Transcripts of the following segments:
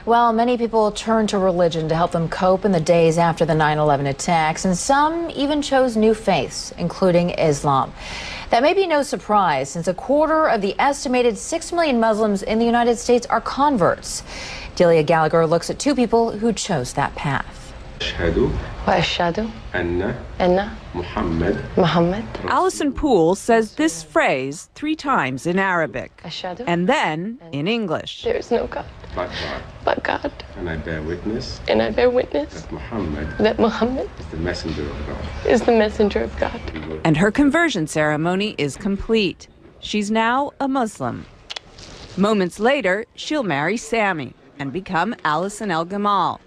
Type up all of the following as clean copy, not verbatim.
Well, many people turned to religion to help them cope in the days after the 9/11 attacks, and some even chose new faiths, including Islam. That may be no surprise, since a quarter of the estimated 6 million Muslims in the United States are converts. Delia Gallagher looks at two people who chose that path. Allison Poole says this phrase 3 times in Arabic and then in English. There is no God but God. And I bear witness That Muhammad is the messenger of God. is the messenger of God. And her conversion ceremony is complete. She's now a Muslim. Moments later, she'll marry Sammy and become Allison El Gamal.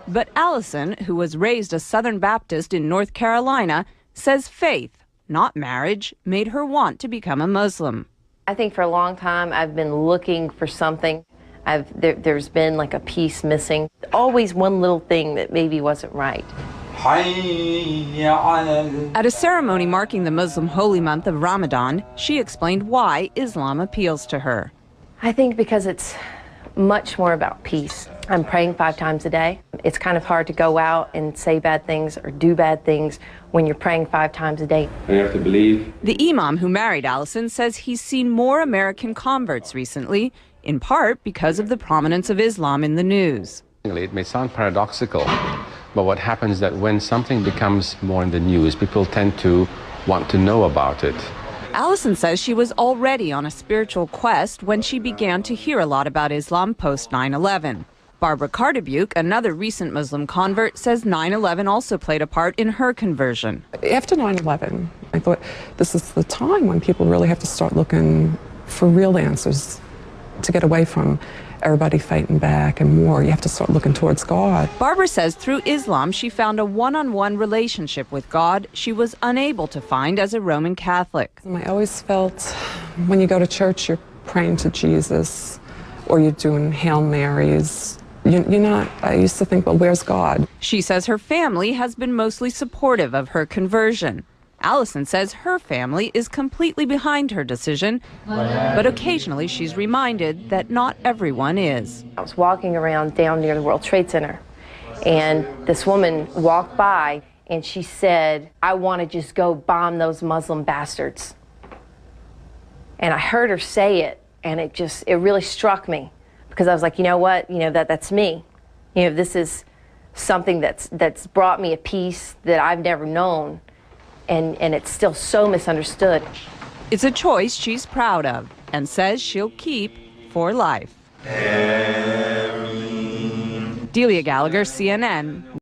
But Allison, who was raised a Southern Baptist in North Carolina, says faith, not marriage, made her want to become a Muslim. I think for a long time I've been looking for something. There's been like a piece missing. Always one little thing that maybe wasn't right. At a ceremony marking the Muslim holy month of Ramadan, she explained why Islam appeals to her. I think because it's much more about peace. I'm praying 5 times a day. It's kind of hard to go out and say bad things or do bad things when you're praying 5 times a day. And you have to believe. The imam who married Allison says he's seen more American converts recently, in part because of the prominence of Islam in the news. It may sound paradoxical, but what happens is that when something becomes more in the news, people tend to want to know about it. Allison says she was already on a spiritual quest when she began to hear a lot about Islam post 9/11. Barbara Cardebuke, another recent Muslim convert, says 9/11 also played a part in her conversion. After 9/11, I thought this is the time when people really have to start looking for real answers to get away from everybody fighting back and war. You have to start looking towards God. Barbara says through Islam she found a one-on-one relationship with God she was unable to find as a Roman Catholic. I always felt when you go to church, you're praying to Jesus or you're doing Hail Marys. I used to think, well, where's God? She says her family has been mostly supportive of her conversion. Allison says her family is completely behind her decision, but occasionally she's reminded that not everyone is. I was walking around down near the World Trade Center, and this woman walked by and she said, "I want to just go bomb those Muslim bastards." And I heard her say it, and it really struck me, because I was like, you know what, that's me. This is something that's brought me a peace that I've never known. And it's still so misunderstood. It's a choice she's proud of and says she'll keep for life. Delia Gallagher, CNN.